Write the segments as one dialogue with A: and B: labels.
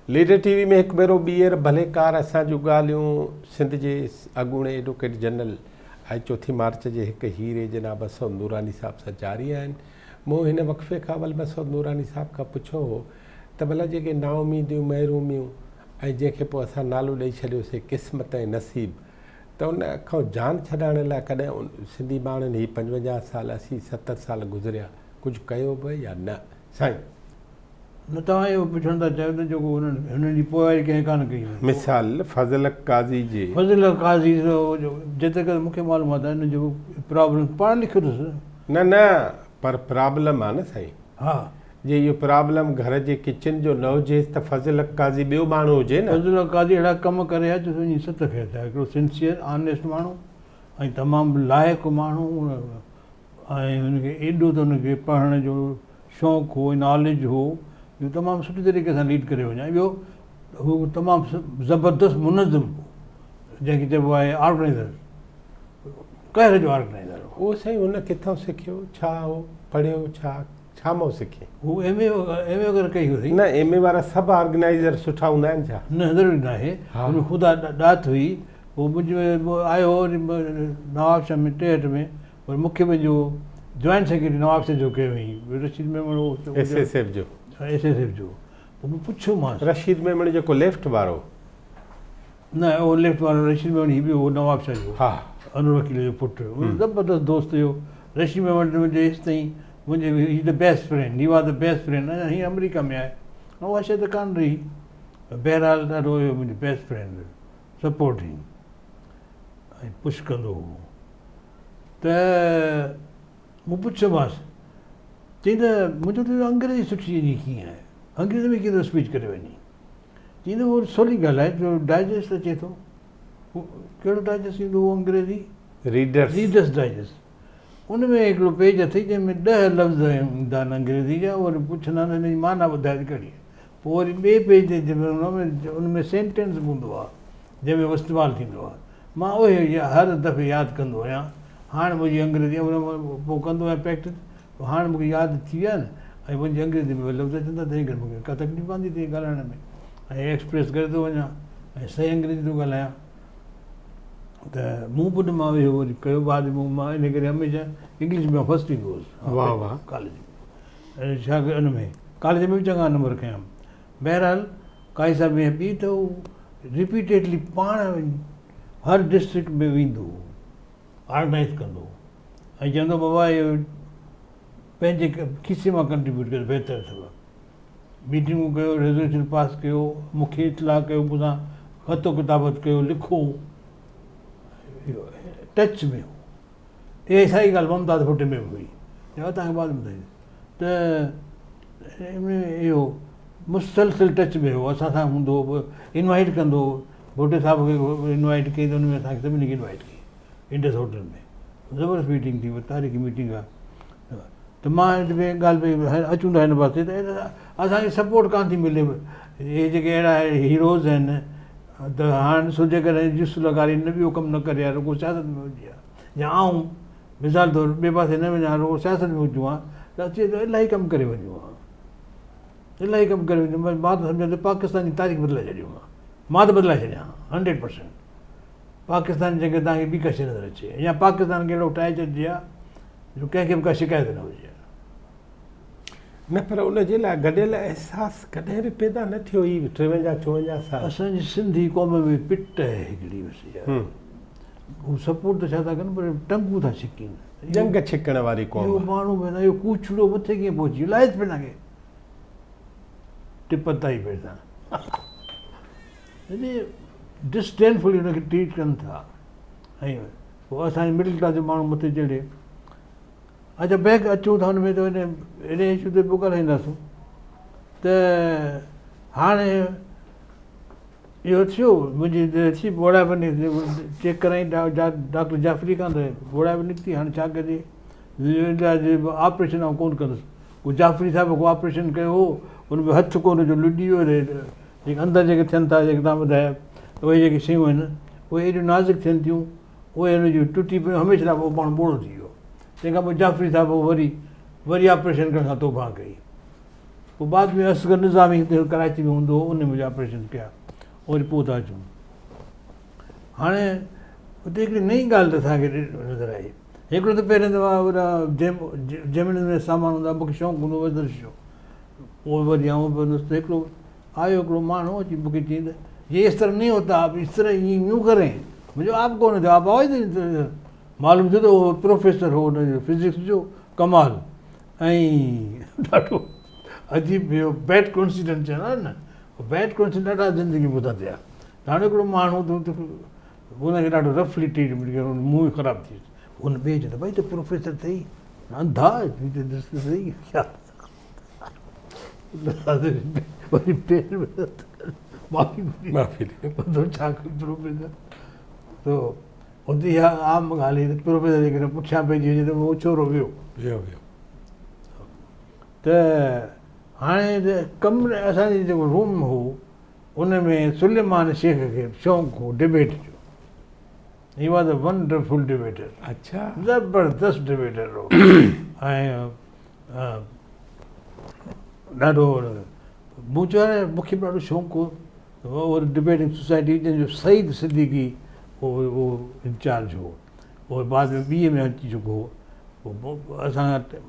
A: Leader TV में हिकु भेरो ॿीहर भलेकार असांजूं ॻाल्हियूं सिंध जे अॻूणे एडवोकेट जनरल ऐं 4 मार्च जे हिकु हीरे जनाब मसूद नूरानी साहब सां जारी आहिनि। मूं हिन वक़फ़े खां अवल मसूद नूरानी साहब खां पुछो हो त भला जेके नाउमीदियूं महरूमियूं ऐं जंहिंखे पोइ असां नालो ॾेई छॾियोसीं क़िस्मत ऐं नसीब, त उन खां जान छॾाइण लाइ कॾहिं सिंधी माण्हुनि ही 55 साल 80 70 साल गुज़रिया कुझु कयो बि या न? साईं
B: न तव्हां इहो पुछणु था चाहियो त जेको हुननि जी पोइवारी कंहिं कान कई।
A: मिसाल फज़ल काज़ी जे
B: फज़ल काज़ी जिते करे मूंखे मालूमात आहे हिन जो प्रॉब्लम पढ़ लिखियोसि
A: न पर प्रॉब्लम आहे न साईं।
B: हा
A: जे इहो प्रॉब्लम घर जे किचन जो न हुजेसि त फज़ल काज़ी ॿियो माण्हू हुजे न।
B: फज़ल काज़ी अहिड़ा कम करे आहे जो तुंहिंजी सत खे थिया। हिकिड़ो सिंसियर ऑनेस्ट माण्हू ऐं तमामु लाइक़ु माण्हू ऐं हुनखे एॾो त हुनखे पढ़ण जो शौक़ु हो, नॉलेज हो, इहो तमामु सुठी तरीक़े सां लीड करे वञा। ॿियो हू तमामु ज़बरदस्तु मुनज़िम हो जंहिंखे चइबो आहे ऑर्गेनाइज़र, कहर जो ऑर्गेनाइज़र हो।
A: उहो साईं हुन किथां सिखियो, छा हो पढ़ियो, छा मां सिखे?
B: हू एमए वग़ैरह कई हुई
A: न। एमए वारा सभु ऑर्गेनाइज़र सुठा हूंदा आहिनि छा? न,
B: ज़रूरी न आहे। हुन ख़ुदा ॾात हुई। उहो मुंहिंजो आयो वरी नवाबशाह में 63 में, वरी मूंखे पंहिंजो जॉइंट सेक्रेटरी नवाबशाह जो कयो हुई रशीद मेमण
A: एसएसएफ जो।
B: पोइ मूं पुछियोमांसि
A: रशीद मेमण जेको लेफ्ट वारो?
B: न उहो लेफ्ट वारो रशीद मेमण ही बि उहो नवाबशाह जो। हा अनवर वकील जो पुटु ज़बरदस्तु दोस्त हुयो। रशीद मेमण मुंहिंजे हेसि ताईं मुंहिंजे ही the best friend, he was the best friend. हीअं अमेरिका में आहे ऐं उहा शइ त कान रही। बहरहाल ॾाढो हुयो मुंहिंजो बेस्ट फ्रेंड, सपोर्टिंग ऐं पुश कंदो हुओ। त मूं पुछियोमांसि, चई त मुंहिंजो त अंग्रेजी सुठी ईंदी कीअं आहे, अंग्रेजी में कीअं थो स्पीच करे वञे? चई त उहो सवली ॻाल्हि आहे, जो डाइजेस्ट अचे थो। कहिड़ो डाइजेस्ट ईंदो हुओ अंग्रेजी? Readers digest. उन में हिकिड़ो पेज अथई जंहिंमें 10 लफ़्ज़ ईंदा आहिनि अंग्रेज़ी जा, वरी पुछंदा आहिनि हिन जी माना ॿुधाए कहिड़ी। पोइ वरी ॿिए पेज ते उन में सेंटेंस हूंदो आहे जंहिंमें उहो इस्तेमालु थींदो आहे। मां उहे हर दफ़े यादि कंदो आहियां। हाणे मुंहिंजी अंग्रेज़ी पोइ कंदो आहियां प्रैक्टिस, हाणे मूंखे यादि थी विया न, ऐं मुंहिंजी अंग्रेज़ी में लफ़्ज़ अचनि था, तंहिं करे मूंखे का तकलीफ़ पवंदी अथई ॻाल्हाइण में, ऐं एक्सप्रेस करे थो वञा ऐं सही अंग्रेज़ी थो ॻाल्हायां। त मूं पुटु मां इहो वरी कयो। बाद में मां इन करे हमेशह इंग्लिश में फस्ट ईंदो हुउसि। वाह वाह। कॉलेज में ऐं छा हुन में कॉलेज में बि चङा नंबर खयमि। बहरहाल काई साहिब में ॿी त हू रिपीटेडली पाण हर डिस्ट्रिक्ट में वेंदो हुओ, ऑर्गनाइज़ कंदो ऐं चवंदो बाबा इहो पंहिंजे खीसे मां कंट्रीब्यूट कयो बहितर अथव। मीटिंगूं कयो, रेज़ोल्यूशन पास कयो, मूंखे इतलाह कयो, मूंसां ख़तो किताबत कयो, लिखो, टच में हो। इहा साई ॻाल्हि ममताज़ फुटे में बि हुई। तव्हांखे बाद ॿुधाई त इहो मुसलसिल टच में हो, असां सां हूंदो हो, इनवाइट कंदो हो। भुटे साहिब खे इनवाइट कई त हुन में असांखे सभिनी खे इनवाइट कई इंडस होटल में। ज़बरदस्त मीटिंग थी, तारीख़ी मीटिंग आहे। त मां हिन ॻाल्हि भई अचूं था हिन पासे त असांखे सपोर्ट कान थी मिले। इहे जेके अहिड़ा हीरोज़ आहिनि त हाणे ॾिसो जेकॾहिं जुस लॻारी न ॿियो कमु न करे आहे, रुॻो सियासत में हुजे आहे, या आऊं मिसाल तौरु ॿिए पासे न वञा, रुॻो सियासत में हुजूं आहे, त अचे त इलाही कमु करे वञूं आहे, इलाही कमु करे वञूं। मां त सम्झां त पाकिस्तान जी तारीख़ बदिलाए छॾियूं आहे। मां त बदिलाए छॾियां 100%। पाकिस्तान जेके तव्हांखे ॿी का शइ नज़र अचे, या पाकिस्तान खे अहिड़ो ठाहे छॾिजे आहे जो कंहिंखे बि का शिकायत न हुजे।
A: न पर उनजे लाइ गॾियल अहसासु कॾहिं बि पैदा न थियो। ई 53-54 साल
B: असांजी सिंधी क़ौम में पिट आहे हिकिड़ी वसी आहे। हू सपोर्ट त छा था कनि, पर टंगूं था छिकीनि,
A: जंग छिकण वारी क़ौम।
B: इहो माण्हू भेण इहो कूचड़ो मथे कीअं पहुची लाइस पिण खे टिपत आई पिण सां डिस्टेंसफुली हुनखे ट्रीट कनि था। ऐं पोइ असांजे मिडिल क्लास जो माण्हू मथे चढ़े। अच्छा बैक अचूं था हुन में, त हिन इशू ते पोइ ॻाल्हाईंदासीं। त हाणे इहो थियो मुंहिंजी थी बोड़ा बि निकिती, चेक कराई डॉक्टर जाफ़री खां, त बोड़ा बि निकिती। हाणे छा कजे, ऑपरेशन आउं कोन्ह कंदुसि। उहो जाफ़री साहिब को ऑपरेशन कयो हो, हुन में हथु कोन जो लुॾी वियो, जेके अंदरि जेके थियनि था, जेके तव्हां ॿुधाया, उहे जेके शयूं आहिनि उहे एॾियूं नाज़ुक थियनि थियूं, उहे हुन जूं टुटी पियूं, हमेशह लाइ पोइ माण्हू ॿोड़ो थी वियो। तंहिंखां पोइ जाफ़री साहिब वरी ऑपरेशन करण खां तौबा कई। पोइ बाद में असगर निज़ामी हिते कराची में हूंदो हुओ, उन मुंहिंजा ऑपरेशन कया, वरी पोइ था अचूं। हाणे हुते हिकिड़ी नई ॻाल्हि त असांखे नज़र आई। हिकिड़ो त पहिरियों दफ़ा जंहिंमहिल में सामान हूंदा मूंखे शौक़ु हूंदो हुओ दर्शो, पोइ वरी आऊं बंदोबस्तु हिकिड़ो आयो हिकिड़ो माण्हू अची मूंखे चई त ये इस तरह नहीं होता, आप इस तरह यूं करें। मुंहिंजो आप कोन थियो, आप आवाज़ मालूम थियो त उहो प्रोफेसर हो हुनजो फिज़िक्स जो कमाल, ऐं ॾाढो अजीब हुयो, बैड कॉन्सिडेंट चवंदा आहिनि न, बैड कॉन्सिडेंट ॾाढा ज़िंदगी में ॿुधा थिया। त हाणे हिकिड़ो माण्हू हुनखे ॾाढो रफली ट्रीटमेंट कयो, मुंहुं ख़राबु थी वियुसि। हुन ॿिए चयो त भई त प्रोफेसर अथई अंधा सही छा, वरी पेर में छा प्रोफेसर तो हुते इहा आम ॻाल्हि हुई त प्रोफेसर जे करे पुठियां पइजी वञे त उहो छोरो वियो। त हाणे कमरे असांजे जेको रूम हो उन में सुलेमान शेख खे शौक़ु हो डिबेट जो। He was a wonderful debater.
A: अच्छा,
B: ज़बरदस्त डिबेटर हो। ऐं ॾाढो मूं चयो हाणे मूंखे बि ॾाढो शौक़ु हो, वरी डिबेटिंग सोसाइटी जंहिंजो सईद सिद्दीकी उहो इंचार्ज हो, उहो बाद में ॿीए में अची चुको हो। पोइ असां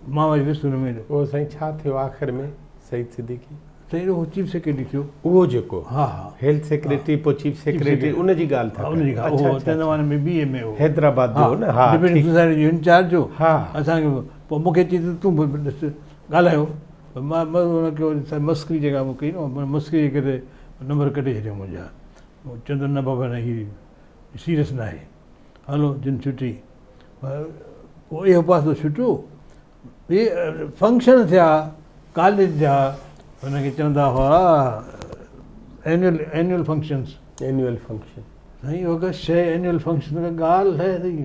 B: मां वरी वियुसि हुन में।
A: उहो साईं छा थियो आख़िर में सईद सिद्दीकी?
B: साईं उहो चीफ सेक्रेटरी थियो।
A: उहो जेको
B: हा हा
A: हेल्थ सेक्रेटरी, पोइ चीफ सेक्रेटरी, उन जी ॻाल्हि था
B: उन जी ॻाल्हि, उहो तंहिं ज़माने में ॿीए में हो,
A: हैदराबाद जो न। हा,
B: डिबेटिंग सोसाइटी जो इंचार्ज हो।
A: हा,
B: असांखे पोइ मूंखे चई त तूं बि ॾिस ॻाल्हायो, मां हुनखे मस्करी जेका मूं कई न, मस्करी जे करे नंबर कटे छॾियो मुंहिंजा। चवंदो न बाबा न हीअ सीरियस न आहे, हलो जिन छुटी। पोइ इहो पासो छुटियो, इहे फंक्शन थिया कॉलेज जा, हुनखे चवंदा हुआ एनुअल फंक्शन्स।
A: एनुअल फंक्शन
B: साईं उहा शइ एनुअल फंक्शन ॻाल्हि है साईं,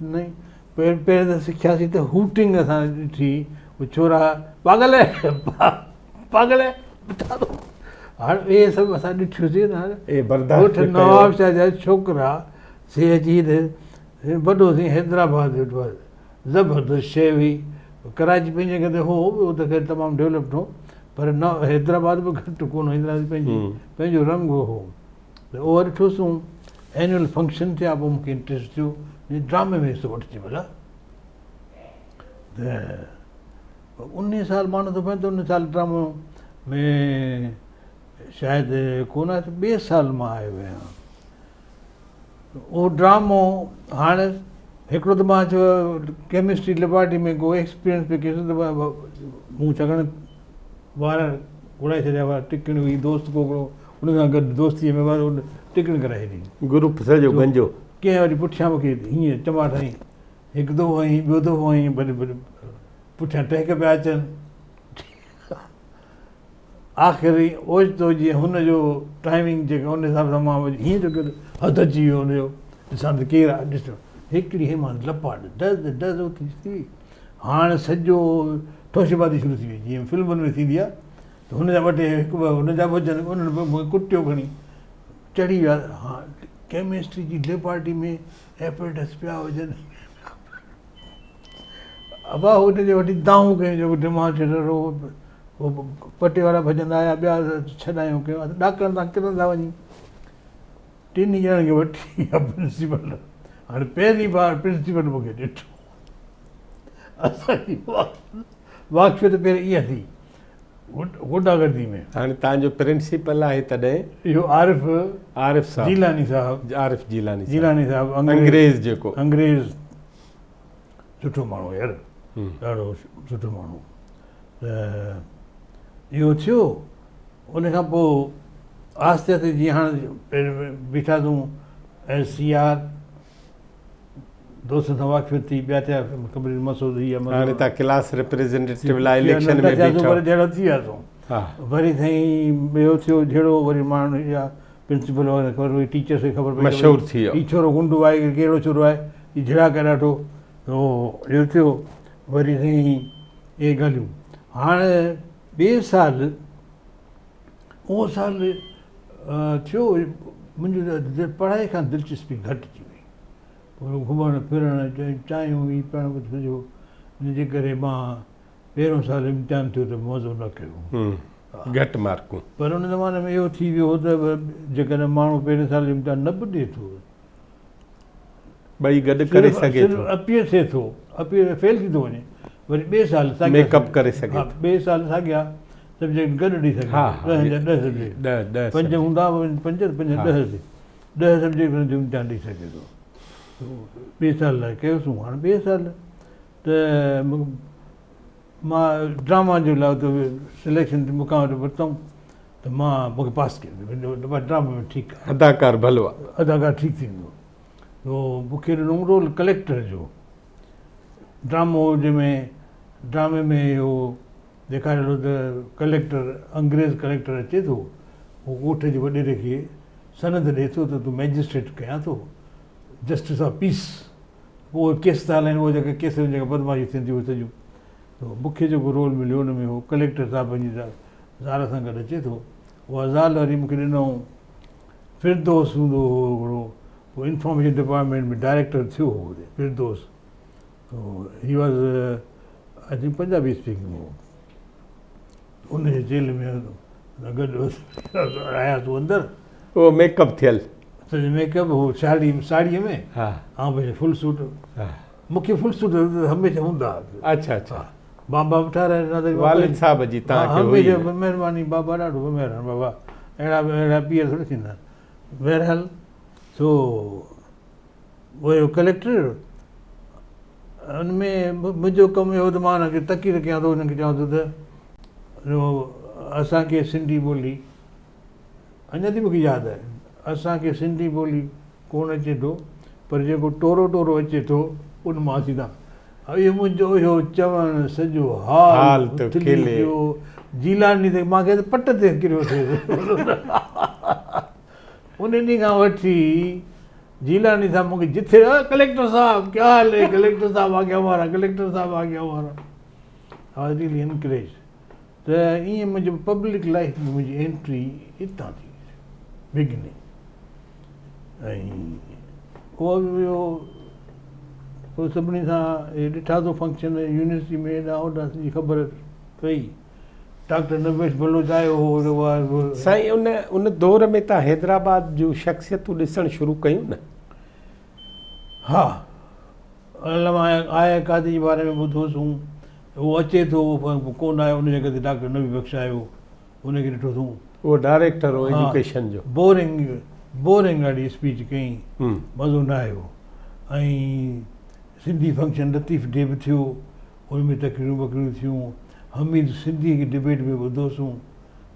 B: नहीं पहिरियों त सिखियासीं त हूटिंग असां ॾिठी, उहे छोरा पागल आहे पागल आहे। हाणे इहे सभु असां ॾिठियोसीं न। नवाब शाह जा छोकिरा से अची वॾो साईं हैदराबाद ज़बरदस्त शइ हुई। कराची पंहिंजे करे हो, उहो त ख़ैर तमामु डेवलप्ड हो, पर न हैदराबाद बि घटि कोन हो, हैदराबाद पंहिंजो रंग हो। त उहो ॾिठोसीं एनुअल फंक्शन थिया, पोइ मूंखे इंट्रस्ट थियो ड्रामे में हिसो वठिजे भला। त 19 साल माण्हू त पए थो, 19 साल ड्रामो में शायदि कोन आहे, त ॿिए साल मां आयो आहियां। उहो ड्रामो हाणे हिकिड़ो त मां चयो केमिस्ट्री लेबोरेटरी में को एक्सपीरियंस पियो कयोसि, त मूं छाकाणि वार घुराए छॾिया हुआ, टिकणी हुई, दोस्त को उन सां गॾु दोस्तीअ में टिकणी कराए छॾी,
A: ग्रुप सॼो गंजो।
B: कंहिं वरी पुठियां मूंखे हीअं टमाटा हईं, हिकु दफ़ो हईं, ॿियो दफ़ो हईं, भले पुठियां टहिक पिया अचनि। आख़िरी ओचितो जीअं हुनजो टाइमिंग जेका उन हिसाब सां मां हीअं थो कयो, हथु अची वियो हुनजो, ॾिसां त केरु आहे ॾिसो, हिकिड़ी हे मां लपाट डज़ उथी थी। हाणे सॼो ठोशबादी शुरू थी वई, जीअं फिल्मुनि में थींदी आहे। त हुनजा ॿ टे हिकु ॿ हुनजा भॼन उन्हनि कुटियो खणी चढ़ी विया। हा, केमिस्ट्री जी लेबोरेटरी में एपरेटस पिया हुजनि, अबा हुनजे वठी दाऊं कयूं, जेको डेमोन्स्ट्रेटर हो, उहो पटे वारा भॼंदा आया, ॿिया छॾायूं कयूं, ॾाकण तां किरंदा वञी। 3 ॼणनि खे वठी प्रिंसिपल, हाणे पहिरीं बार प्रिंसिपल मूंखे ॾिठो। असांजी वाक़फ़ियत पहिरीं इहा थी गुंडागर्दी में।
A: हाणे तव्हांजो प्रिंसिपल आहे तॾहिं इहो
B: आरिफ़
A: साहब,
B: जीलानी साहब,
A: आरिफ़ जीलानी
B: साहब,
A: अंग्रेज़ जेको
B: अंग्रेज़, सुठो माण्हू यार, ॾाढो सुठो माण्हू। त इहो थियो। उन खां पोइ आहिस्ते आहिस्ते जीअं हाणे बीठासीं SCR दोस्तनि सां वाक़फ़ियत थी, ॿिया थिया ख़बर मसूद थी,
A: हाणे तव्हां क्लास रिप्रेज़ेंटेटिव लाइ इलेक्शन में
B: जहिड़ा थी वियासीं। वरी साईं ॿियो थियो जहिड़ो, वरी माण्हू या प्रिंसिपल ख़बर पई, टीचर्स खे ख़बर पई
A: मशहूरु थी वियो,
B: हीउ छोरो गुंडो आहे, कहिड़ो छोरो आहे, हीउ झिड़ाक ॾाढो। इहो थियो। वरी साईं इहे ॻाल्हियूं। हाणे ॿिए साल, उहो साल थियो मुंहिंजो पढ़ाई खां दिलचस्पी घटि थी वई, पोइ घुमणु फिरणु चांहियूं ई पियणु सॼो, हिनजे करे मां पहिरियों साल इम्तिहान थियो त मौज़ो न कयो,
A: घटि मार्कूं।
B: पर उन ज़माने में इहो थी वियो त जेकॾहिं माण्हू पहिरें साल इम्तिहान न बि ॾिए थो,
A: ॿई गॾु करे सघे थो,
B: अपीयर थिए थो, अपीयर फेल थी थो वञे, वरी ॿिए साल
A: मेकअप करे सघे
B: हा, ॿिए साल साॻिया सब्जेक्ट गॾु ॾेई सघे,
A: हा,
B: 10 जा 10 सब्जेक्ट, 5 हूंदा, 5 10 सब्जेक्ट जो इम्तिहान ॾेई सघे थो। ॿिए साल लाइ कयोसीं, हाणे ॿिए साल त मां ड्रामा जे लाइ त सिलेक्शन मूंखां वटि वरितऊं त मूंखे पास कयो, ड्रामा में ठीकु आहे,
A: अदाकार भलो आहे,
B: अदाकार ठीकु थींदो। तो मूंखे ॾिनो रोल कलेक्टर जो, ड्रामे में इहो ॾेखारियो त कलेक्टर, अंग्रेज़ कलेक्टर अचे थो, उहो ॻोठ जे वॾेरे खे सनद ॾिए थो त तूं मैजिस्ट्रेट कयां थो, जस्टिस ऑफ पीस, उहो केस था हलाइनि, उहे जेके केस जेका बदमाशी थियनि थियूं उहे सॼियूं। त मूंखे जेको रोल मिलियो हुन में उहो कलेक्टर साहिब जी ज़ाल सां गॾु अचे थो, उहा ज़ाल वरी मूंखे ॾिनो, फिरदोस हूंदो हुओ हिकिड़ो, उहो इंफॉर्मेशन डिपार्टमेंट में डायरेक्टर थियो हो हुते, Firdaus, he was I think Punjabi speaking हो, उनजे जेल में गॾु आयासीं अंदरि,
A: उहो मेकअप थियल,
B: सॼो मेकअप हो साड़ीअ में,
A: हा,
B: ऐं भई फुल सूट, मूंखे फुल सूट हमेशह हूंदा।
A: अच्छा अच्छा,
B: बाबा बि ठाराए,
A: वालिद साहब जी तव्हांखे हुई,
B: हमेशह महिरबानी, बाबा ॾाढो महिरबानी, बाबा अहिड़ा पीअर थोरी थींदा आहिनि। बहरहाल सो उहो कलेक्टर, हुनमें मुंहिंजो कमु इहो त मां हुनखे तकीर कयां थो, हुनखे चवां थो त असांखे सिंधी ॿोली, अञा ताईं मूंखे यादि आहे, असांखे सिंधी ॿोली कोन अचे थो, पर जेको टोरो टोरो अचे थो उन मां सीधा, इहो मुंहिंजो इहो चवणु सॼो हाल थियो, जीलानी ते मूंखे त पट ते किरियो थिए, उन ॾींहं खां वठी जीलानी साहब मूंखे जिथे कलेक्टर साहब क्या हाल है, कलेक्टर साहब आ गया हमारा, कलेक्टर साहब आ गया हमारा, आई वाज रियली एनकरेज। त ईअं मुंहिंजो पब्लिक लाइफ में मुंहिंजी एंट्री हितां थी बिगिनिंग, ऐं उहो पोइ सभिनी सां ॾिठा थो फंक्शन यूनिवर्सिटी में, हेॾां होॾां जी ख़बर पई, डॉक्टर नवेश बलोच आयो हो,
A: साईं उन दौर में तव्हां हैदराबाद जूं शख़्सियतूं ॾिसणु शुरू कयूं न?
B: हा, आया काज़ी जे बारे में ॿुधोसीं, उहो अचे थो कोन आयो, उन जॻह ते डॉक्टर नबी बख़्श आयो, उनखे ॾिठोसीं,
A: उहो डायरेक्टर हो एजुकेशन जो,
B: बोरिंग ॾाढी स्पीच कई, मज़ो न आयो। ऐं सिंधी फंक्शन लतीफ़ डे बि थियो, उनमें तकरीरूं बकरियूं थियूं, हमीद सिंधी खे डिबेट में ॿुधोसीं,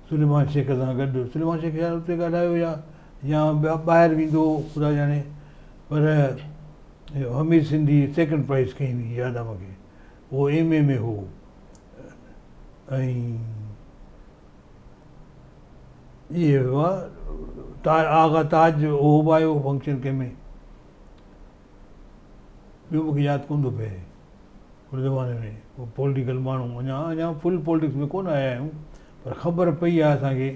B: सुलेमान शेख सां गॾु, सुलेमान शेख यार उते ॻाल्हायो या ॿाहिरि वेंदो ख़ुदा ॼाणे, पर हमीद सिंधी सेकेंड प्राइज़ खईं हुई, यादि आहे मूंखे, उहो MA में हो। ऐं इहे हुआ आगा ताज उहो बि आयो फंक्शन कंहिंमें, ॿियो मूंखे यादि कोन थो पए उन ज़माने में, उहो पॉलिटिकल माण्हू, अञा फुल पॉलिटिक्स में कोन आया आहियूं, पर ख़बर पई आहे असांखे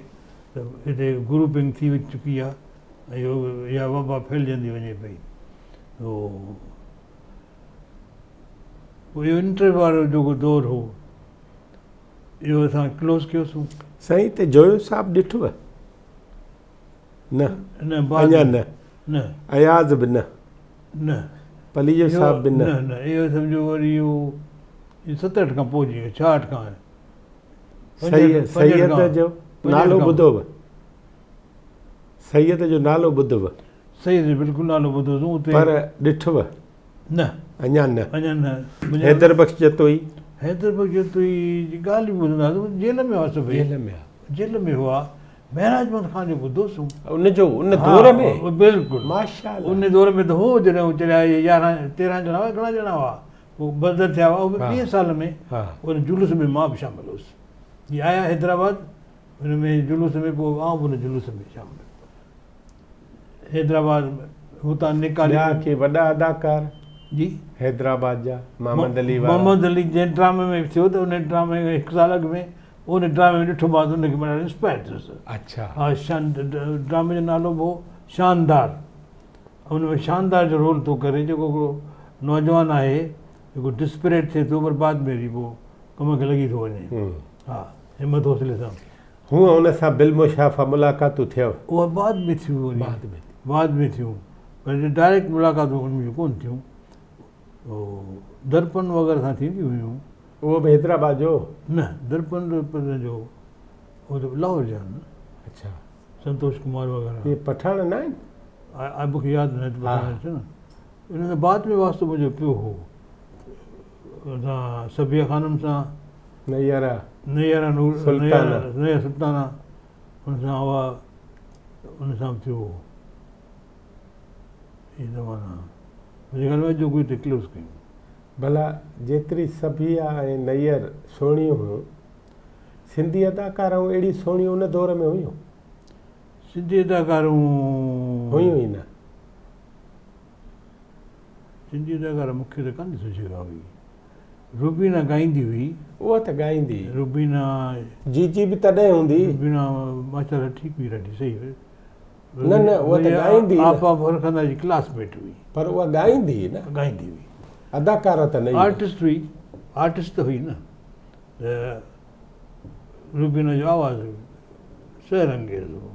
B: त हिते ग्रुपिंग थी चुकी आहे, ऐं इहा वबा फैलिजंदी वञे पई। पोइ इहो इंटरव्यू वारो जेको दौरु हो, इहो असां क्लोज़ कयोसीं।
A: साईं हिते जोयो साहब ॾिठुव? न अञा न, अयाज़ बि न, पलीजो साहब बि
B: न, इहो सम्झो वरी इहो 67 खां पोइ जी 66 खां,
A: सैयद जो नालो ॿुधोव? सैयद जो नालो ॿुधोव?
B: सैयद बिल्कुलु नालो ॿुधोसीं उते,
A: पर ॾिठुव?
B: न,
A: अञा न।
B: हैदर
A: बख़्श जतोई
B: जी ॻाल्हि बि ॿुधंदासीं, जेल में हुआ सभई, जेल में हुआ, महराज महमद ख़ान जो ॿुधोसीं,
A: उन दौर में
B: बिल्कुलु
A: माशाअल्लाह,
B: उन दौर में त हो जॾहिं चढ़िया 11-13 ॼणा हुआ, घणा ॼणा हुआ, पोइ बदर थिया हुआ, उहे 20 साल में उन जुलूस में मां बि शामिलु हुउसि, हीअ आया हैदराबाद, हुन में जुलूस में, पोइ आउं बि हुन जुलूस में शामिलु, हैदराबाद हुतां निकाले
A: के वॾा अदाकार
B: जी
A: हैदराबाद जा, मोहम्मद
B: अली जंहिं ड्रामे में थियो त उन ड्रामे में 1 साल अॻु में उन ड्रामे में ॾिठो मां, उनखे मां इंस्पायर थियुसि।
A: अच्छा,
B: हा, ड्रामे जो नालो हो शानदार, हुनमें शानदार जो रोल थो करे, जेको नौजवान आहे जेको डिस्परेट थिए थो, पर बाद में वरी पोइ कम खे लॻी थो वञे। हा, हिमत हौसले सां।
A: हूअं हुन सां बिलमुशाफ़ा मुलाक़ातूं थियव?
B: उहा बाद में थियूं, बाद में थियूं, पर डायरेक्ट मुलाक़ातूं उनमें कोन थियूं। दर्पण वग़ैरह सां थींदियूं हुयूं।
A: उहो बि हैदराबाद जो?
B: न, दर्पण जो उहो त लाहौर जा आहिनि।
A: अच्छा,
B: संतोष कुमार वग़ैरह।
A: इहे पठाण न आहिनि?
B: मूंखे यादि न आहे पठाण अचे न। इन सां बाद में वास्तो मुंहिंजो पियो हो असां सबिया ख़ानम सां,
A: नैयरा
B: सुल्ताना, हुन सां उहा हुन सां थियो हो। इहे ज़माना मुंहिंजे ख़्याल में अॼु कोई हिते क्लोज़ कयूं।
A: भला जेतिरी सबिया ऐं नैयर सुहिणियूं हुयूं, सिंधी अदाकाराऊं अहिड़ी सुहिणियूं उन दौर में हुयूं?
B: सिंधी अदाकारूं
A: हुयूं ई न।
B: सिंधी अदाकार मूंखे त कान ॾिसो जेका हुई। रुबीना गाईंदी हुई।
A: उहा त गाईंदी।
B: रुबीना
A: जी बि तॾहिं हूंदी।
B: रुबीना माशाल्लाह ठीकु हुई, ॾाढी सही हुई।
A: न उहा त गाईंदी।
B: आपा फरखंदा जी क्लासमेट हुई।
A: पर उहा गाईंदी न?
B: गाईंदी हुई।
A: अदाकारा त न।
B: आर्टिस्ट हुई, आर्टिस्ट त हुई न। रुबीना जो आवाज़ु सैरंगेज़ हो,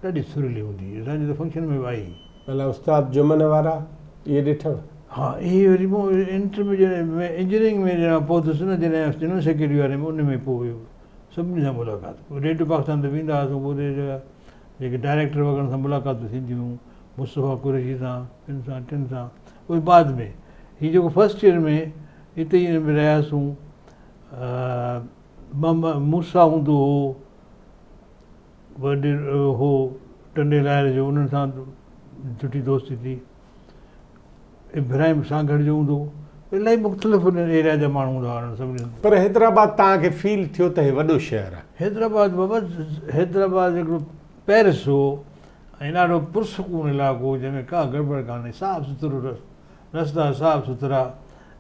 B: ॾाढी सुरीली हूंदी हुई। असांजे त फंक्शन में आई। भला
A: उस्ताद जुमन वारा इहे ॾिठव?
B: हा, इहे वरी मूं इंटरमीडिएट में इंजीनियरिंग में ॼणा पहुतुसि न, जॾहिं जनरल सेक्रेटरी वारे में, उन में पोइ सभिनी सां मुलाक़ात। रेडियो पाकिस्तान त वेंदा हुआसीं, पोइ जेके डायरेक्टर वग़ैरह सां मुलाक़ातूं थींदियूं हुयूं, मुस्तफ़ा कुरैशी सां, टिनि सां। उहे बाद में, हीउ जेको फस्ट ईयर में हिते ई में रहियासीं। मूसा हूंदो हो, वॾे हो टंडे लाहिर जो, उन्हनि सां सुठी दोस्ती थी। इब्राहिम सां गॾिजो हूंदो, इलाही मुख़्तलिफ़ एरिया जा माण्हू हूंदा हुआ सभिनी।
A: पर हैदराबाद तव्हांखे फील थियो त हे वॾो शहर आहे?
B: हैदराबाद बाबा, हैदराबाद हिकिड़ो पेरिस हो ऐं ॾाढो पुरसकून इलाइक़ो हो, जंहिंमें का गड़बड़ कान्हे, साफ़ु सुथिरो रस्ता साफ़ु सुथिरा।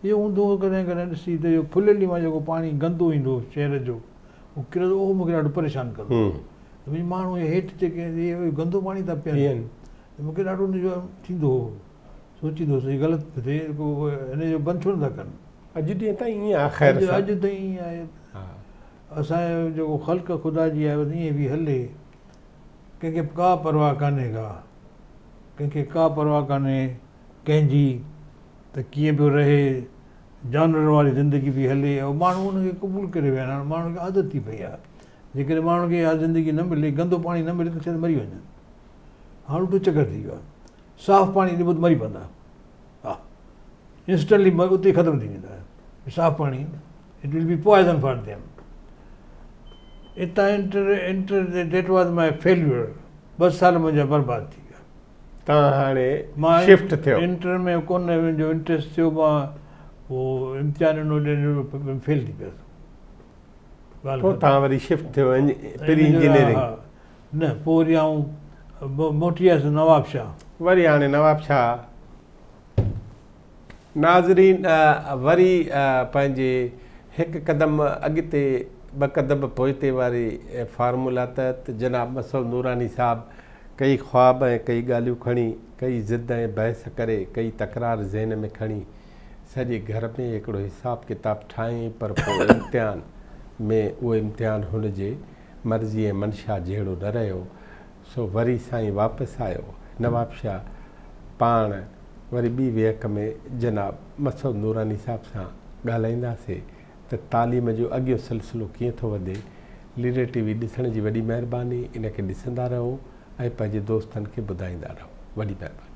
B: इहो हूंदो हो कॾहिं कॾहिं ॾिसी त इहो फुलेली मां जेको पाणी गंदो ईंदो हो शहर जो, उहो किरंदो, उहो मूंखे ॾाढो परेशान कंदो। भई माण्हू हेठि जेके इहे गंदो पाणी था पीअनि, मूंखे ॾाढो हुनजो थींदो हो, सोचींदो हुउसि ग़लति पियो थिए, हिन जो बंदि छो नथा कनि।
A: अॼु ॾींहं ताईं ईअं आहे?
B: अॼु ताईं ईअं आहे। असांजो जेको ख़ल्क़ ख़ुदा जी आहे, ईअं बि हले, कंहिंखे का परवाह कान्हे का, कंहिंखे का परवाह कान्हे कंहिंजी त कीअं पियो रहे, जानवरनि वारी ज़िंदगी बि हले, ऐं माण्हू हुनखे क़बूल करे विया आहिनि। हाणे माण्हू खे आदत थी पई आहे, जेकॾहिं माण्हू खे इहा ज़िंदगी न मिले, गंदो पाणी न मिले त शायदि मरी वञनि। हाणे उल्टो चकर थी वियो आहे, साफ़ु पाणी ॾिबो त मरी पवंदा। हा, इंस्टेंटली उते ख़तमु थी वेंदा, साफ़ु पाणी, it will be poison for them. हितां डेट वॉज माई फेल्यूर। 2 साल मुंहिंजा बर्बादु थी विया।
A: तव्हां हाणे मां शिफ्ट थियो? इंटर
B: में कोन मुंहिंजो इंट्रस्ट थियो, मां पोइ इम्तिहान ॾिनो, फेल थी पियुसि।
A: पोइ तव्हां वरी शिफ्ट थियो प्री इंजीनियरिंग?
B: न, पोइ वरी आउं मोटी आयुसि नवाबशाह।
A: वरी हाणे नवाबशाह। नाज़रीन, वरी पंहिंजे हिकु क़दम अॻिते 2 क़दम पोइते वारी फार्मूला तहत जनाब मसूद नूरानी साहब कई ख्वाब ऐं कई ॻाल्हियूं खणी, कई ज़िद ऐं बहस करे, कई तकरार ज़हन में खणी सॼे घर में हिकिड़ो हिसाब किताब ठाहियईं। पर पोइ इम्तिहान में उहो इम्तिहान हुनजे मर्ज़ी ऐं मंशा जहिड़ो न रहियो। सो वरी साईं वापसि आयो। नवाबशाह पाण वरी ॿी विहक में जनाब मसूद नूरानी साहब सां ॻाल्हाईंदासीं त तालीम जो अॻियो सिलसिलो कीअं थो वधे। लीडर टीवी ॾिसण जी वॾी महिरबानी। इन खे ॾिसंदा रहो ऐं पंहिंजे दोस्तनि खे ॿुधाईंदा रहो। वॾी महिरबानी।